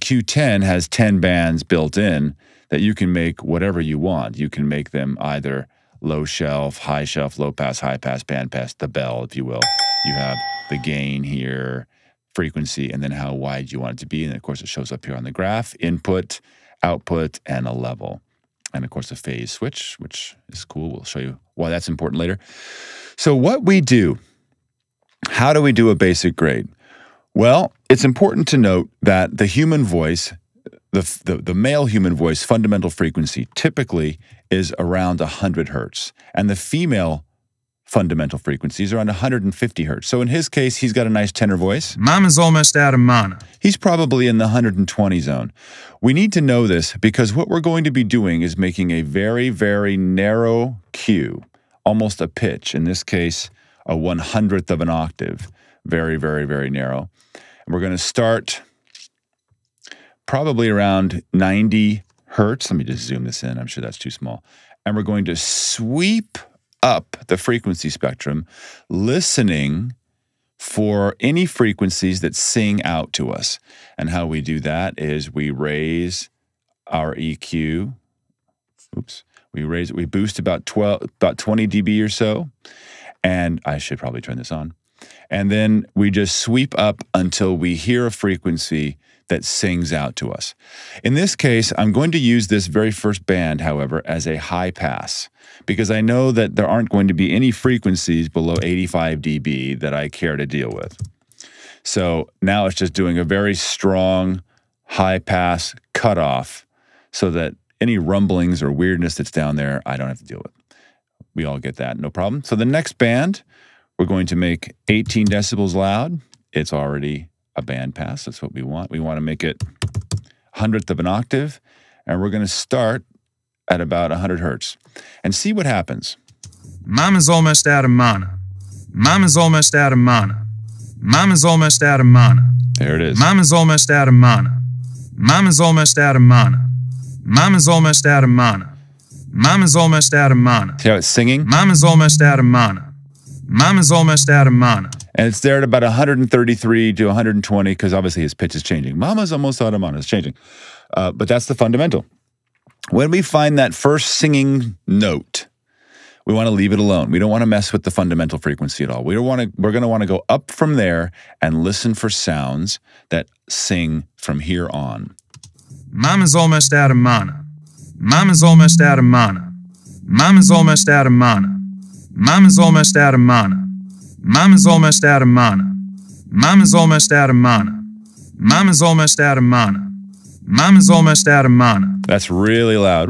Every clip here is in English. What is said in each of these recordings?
Q10 has 10 bands built in that you can make whatever you want. You can make them either low shelf, high shelf, low pass, high pass, band pass, the bell, if you will. You have the gain here, frequency, and then how wide you want it to be. And of course, it shows up here on the graph, input, output, and a level. And of course, a phase switch, which is cool. We'll show you why that's important later. So what we do, how do we do a basic grade? Well, it's important to note that the human voice, the male human voice fundamental frequency typically is around 100 hertz. And the female fundamental frequencies are around 150 hertz. So in his case, he's got a nice tenor voice. Mama's almost out of mana. He's probably in the 120 zone. We need to know this because what we're going to be doing is making a very, very narrow Q, almost a pitch. In this case, a 100th of an octave. Very, very, very narrow. And we're going to start probably around 90 hertz. Let me just zoom this in. I'm sure that's too small. And we're going to sweep up the frequency spectrum, listening for any frequencies that sing out to us. And how we do that is we raise our EQ. Oops. We boost about 20 dB or so. And I should probably turn this on. And then we just sweep up until we hear a frequency that sings out to us. In this case, I'm going to use this very first band, however, as a high pass, because I know that there aren't going to be any frequencies below 85 dB that I care to deal with. So now it's just doing a very strong high pass cutoff so that any rumblings or weirdness that's down there, I don't have to deal with. We all get that, no problem. So the next band, we're going to make 18 decibels loud. It's already a band pass. That's what we want. We want to make it 100th of an octave, and we're going to start at about 100 hertz and see what happens. Mama's almost out of mana. Mama's almost out of mana. Mama's almost out of mana. There it is. Mama's almost out of mana. Mama's almost out of mana. Mama's almost out of mana. Mama's almost out of mana. See how it's singing? Mama's almost out of mana. Mama's almost out of mana. And it's there at about 133 to 120 because obviously his pitch is changing. Mama's almost out of mana. It's changing. But that's the fundamental. When we find that first singing note, we want to leave it alone. We don't want to mess with the fundamental frequency at all. We're going to want to go up from there and listen for sounds that sing from here on. Mama's almost out of mana. Mama's almost out of mana. Mama's almost out of mana. Mama's almost out of mana. Mama's almost out of mana. Mama's almost out of mana. Mama's almost out of mana. Mama's almost out of mana. That's really loud.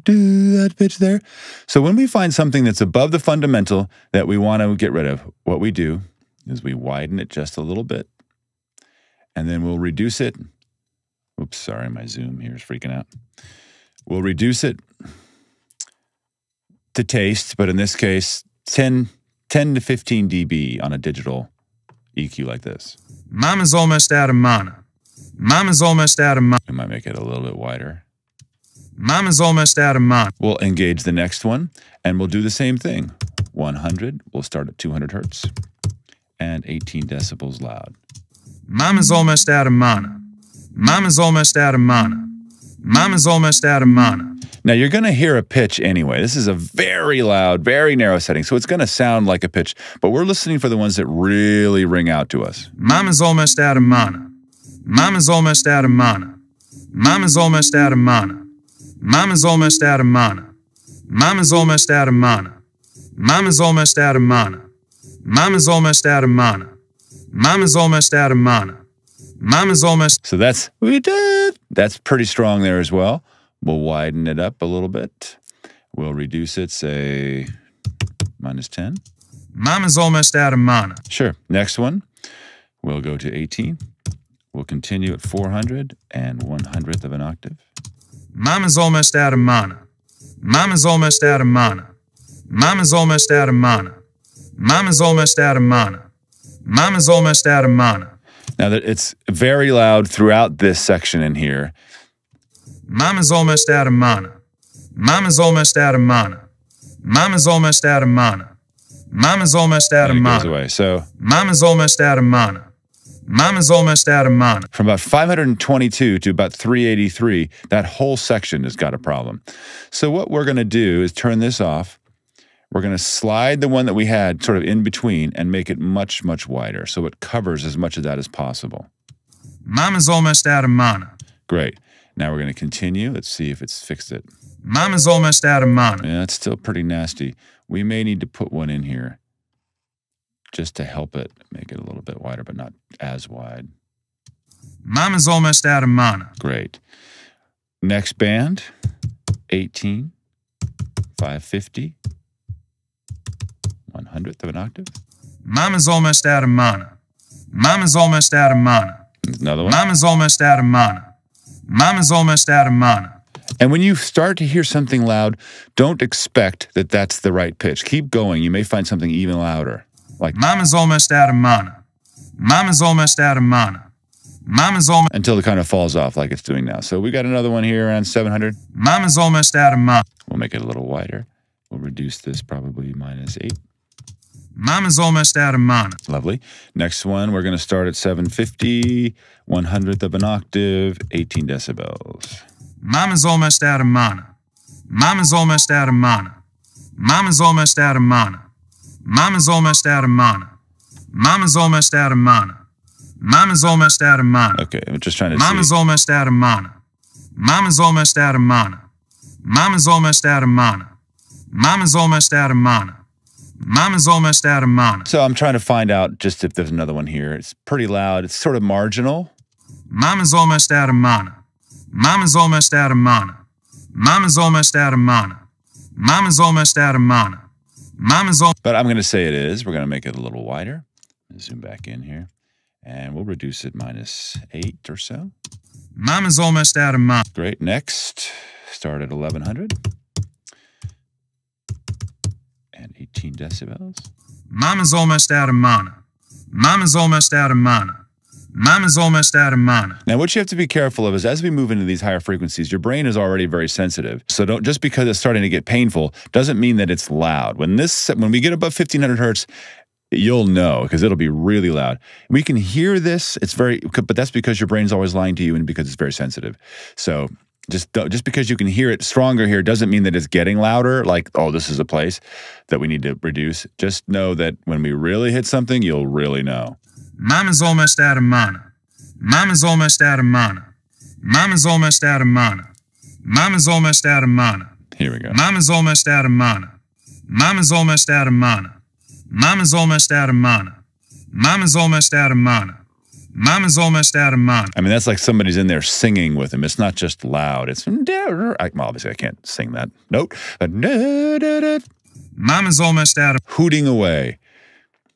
Do that pitch there. So when we find something that's above the fundamental that we want to get rid of, what we do is we widen it just a little bit, and then we'll reduce it. Oops, sorry, my zoom here is freaking out. We'll reduce it to taste, but in this case, 10 to 15 dB on a digital EQ like this. Mama's almost out of mana. Mama's almost out of mana. We might make it a little bit wider. Mama's almost out of mana. We'll engage the next one, and we'll do the same thing. 100, we'll start at 200 hertz, and 18 decibels loud. Mama's almost out of mana. Mama's almost out of mana. Mama's almost out of mana. Now, you're going to hear a pitch anyway. This is a very loud, very narrow setting, so it's going to sound like a pitch, but we're listening for the ones that really ring out to us. Mama's almost out of mana. Mama's almost out of mana. Mama's almost out of mana. Mama's almost out of mana. Mama's almost out of mana. Mama's almost out of mana. Mama's almost out of mana. Mama's almost out of mana. Mama's almost... So that's pretty strong there as well. We'll widen it up a little bit. We'll reduce it, say, -10. Mama's almost out of mana. Sure. Next one, we'll go to 18. We'll continue at 400 and 100th of an octave. Mama's almost out of mana. Mama's almost out of mana. Mama's almost out of mana. Mama's almost out of mana. Mama's almost out of mana. Now that it's very loud throughout this section in here. Mama's almost out of mana. Mama's almost out of mana. Mama's almost out of mana. Mama's almost out of mana. It goes away. So Mama's almost out of mana. Mama's almost out of mana. From about 522 to about 383, that whole section has got a problem. So what we're going to do is turn this off. We're going to slide the one that we had sort of in between and make it much, much wider so it covers as much of that as possible. Mama's almost out of mana. Great. Now we're going to continue. Let's see if it's fixed it. Mama's almost out of mana. Yeah, it's still pretty nasty. We may need to put one in here just to help it make it a little bit wider, but not as wide. Mama's almost out of mana. Great. Next band, 18, 550, 100th of an octave. Mama's almost out of mana. Mama's almost out of mana. Another one. Mama's almost out of mana. Mama's almost out of mana. And when you start to hear something loud, don't expect that that's the right pitch. Keep going. You may find something even louder. Like Mama's almost out of mana. Mama's almost out of mana. Mama's almost... Until it kind of falls off like it's doing now. So we got another one here around 700. Mama's almost out of mana. We'll make it a little wider. We'll reduce this probably -8. Mama's almost out of mana. Lovely. Next one, we're going to start at 750, 100th of an octave, 18 decibels. Mama's almost out of mana. Mama's almost out of mana. Mama's almost out of mana. Mama's almost out of mana. Mama's almost out of mana. Mama's almost out of mana. Okay, I'm just trying to Mama's see. almost out of mana. Mama's almost out of mana. Mama's almost out of mana. Mama's almost out of mana. Mama's almost out of mana. So I'm trying to find out just if there's another one here. It's pretty loud. It's sort of marginal. Mama's almost out of mana. Mama's almost out of mana. Mama's almost out of mana. Mama's almost out of mana. Mama's almost... But I'm going to say it is. We're going to make it a little wider. Zoom back in here. And we'll reduce it -8 or so. Mama's almost out of mana. Great. Next, start at 1100. And 18 decibels. Mama's almost out of mana. Mama's almost out of mana. Mama's almost out of mana. Now, what you have to be careful of is as we move into these higher frequencies, your brain is already very sensitive. So don't just because it's starting to get painful doesn't mean that it's loud. When we get above 1500 hertz, you'll know because it'll be really loud. We can hear this. But that's because your brain's always lying to you and because it's very sensitive. So just because you can hear it stronger here doesn't mean that it's getting louder. Like, oh, this is a place that we need to reduce. Just know that when we really hit something, you'll really know. Mama's almost out of mana. Mama's almost out of mana. Mama's almost out of mana. Mama's almost out of mana. Here we go. Mama's almost out of mana. Mama's almost out of mana. Mama's almost out of mana. Mama's almost out of mana. Mama's almost out of mana. I mean, that's like somebody's in there singing with him. It's not just loud. It's obviously I can't sing that note. Mama's almost out of hooting away.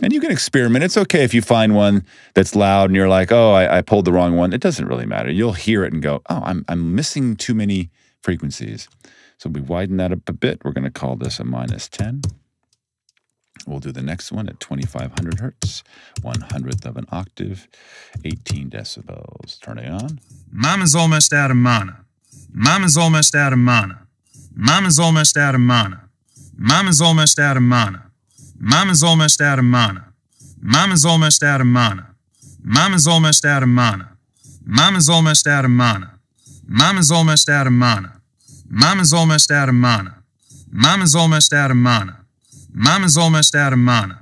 And you can experiment. It's okay if you find one that's loud and you're like, oh, I pulled the wrong one. It doesn't really matter. You'll hear it and go, oh, I'm missing too many frequencies. So we widen that up a bit. We're going to call this a -10. We'll do the next one at 2500 hertz, 100th of an octave, 18 decibels. Turn it on. Mama's almost out of mana. Mama's almost out of mana. Mama's almost out of mana. Mama's almost out of mana. Mama's almost out of mana. Mama's almost out of mana. Mama's almost out of mana. Mama's almost out of mana. Mama's almost out of mana. Mama's almost out of mana. Mama's almost out of mana. Mama's almost out of mana.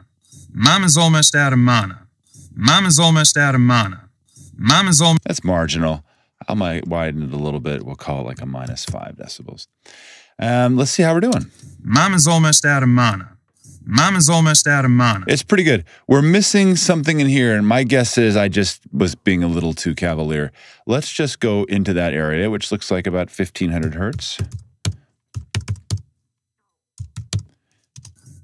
Mama's almost out of mana. Mama's almost out of mana. Mama's almost... That's marginal. I might widen it a little bit. We'll call it like a -5 decibels. Let's see how we're doing. Mama's almost out of mana. Mama's almost out of mana. It's pretty good. We're missing something in here, and my guess is I just was being a little too cavalier. Let's just go into that area, which looks like about 1500 hertz.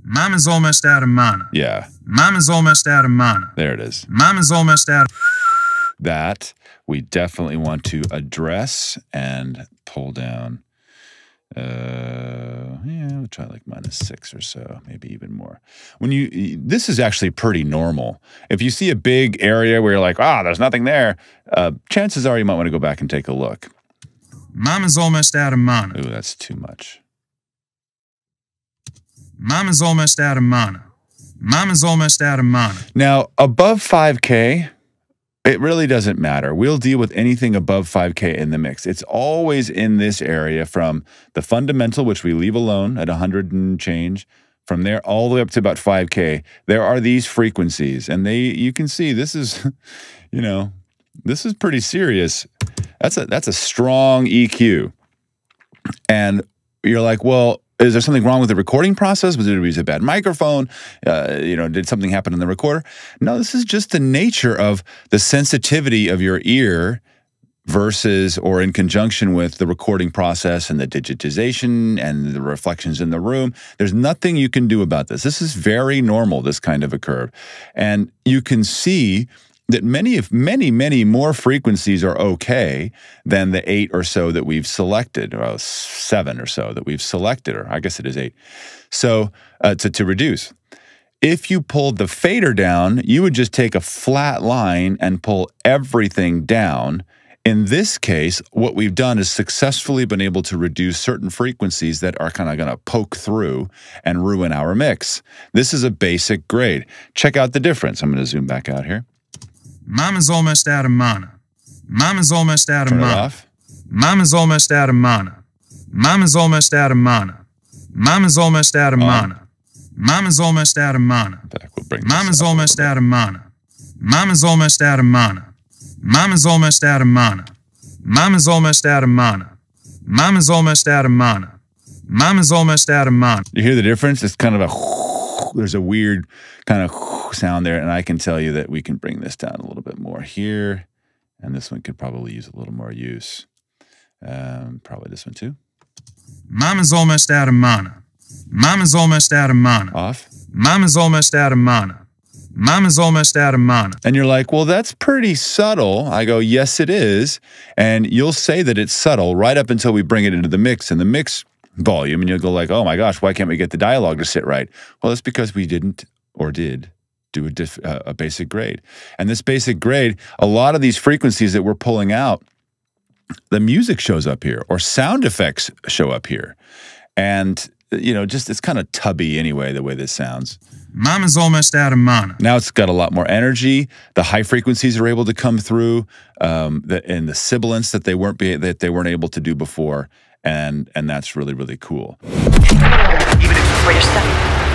Mama's almost out of mana. Yeah. Mama's almost out of mana. There it is. Mama's almost out of... That we definitely want to address and pull down. Yeah, we'll try like -6 or so, maybe even more. This is actually pretty normal. If you see a big area where you're like, there's nothing there, chances are you might want to go back and take a look. Mama's almost out of mana. Ooh, that's too much. Mama's almost out of mana. Mama's almost out of mana. Now, above 5K, It really doesn't matter. We'll deal with anything above 5K in the mix. It's always in this area from the fundamental, which we leave alone at 100 and change. From there all the way up to about 5K, there are these frequencies. And you can see this is, you know, this is pretty serious. That's a strong EQ. And you're like, well, is there something wrong with the recording process? Was it a bad microphone? You know, did something happen in the recorder? No, this is just the nature of the sensitivity of your ear versus or in conjunction with the recording process and the digitization and the reflections in the room. There's nothing you can do about this. This is very normal, this kind of a curve. And you can see that many more frequencies are okay than the 8 or so that we've selected, or 7 or so that we've selected, or I guess it is 8. So to reduce. If you pulled the fader down, you would just take a flat line and pull everything down. In this case, what we've done is successfully been able to reduce certain frequencies that are kind of going to poke through and ruin our mix. This is a basic grade. Check out the difference. I'm going to zoom back out here. Mama's almost out of mana. Mama's almost out of Turn it mana. off. Mama's almost out of mana. Mama's almost out of mana. Mama's almost out of mana. Mama's almost out of mana. Back, we'll bring this Mama's up a almost little bit. out of mana. Mama's almost out of mana. Mama's almost out of mana. Mama's almost out of mana. Mama's almost out of mana. Mama's almost out of mana. You hear the difference? It's kind of a, there's a weird kind of sound there, and I can tell you that we can bring this down a little bit more here, and this one could probably use a little more use. Probably this one too. Mama's almost out of mana. Mama's almost out of mana. Off. Mama's almost out of mana. Mama's almost out of mana. And you're like, well, that's pretty subtle. I go, yes, it is. And you'll say that it's subtle right up until we bring it into the mix and the mix volume. And you'll go like, oh my gosh, why can't we get the dialogue to sit right? Well, it's because we didn't or did do a basic grade. And this basic grade, a lot of these frequencies that we're pulling out, the music shows up here or sound effects show up here. And, you know, just it's kind of tubby anyway, the way this sounds. Mama's almost out of mana. Now it's got a lot more energy. The high frequencies are able to come through, and the sibilance that they weren't able to do before, and that's really, really cool. Even if it's for yourself.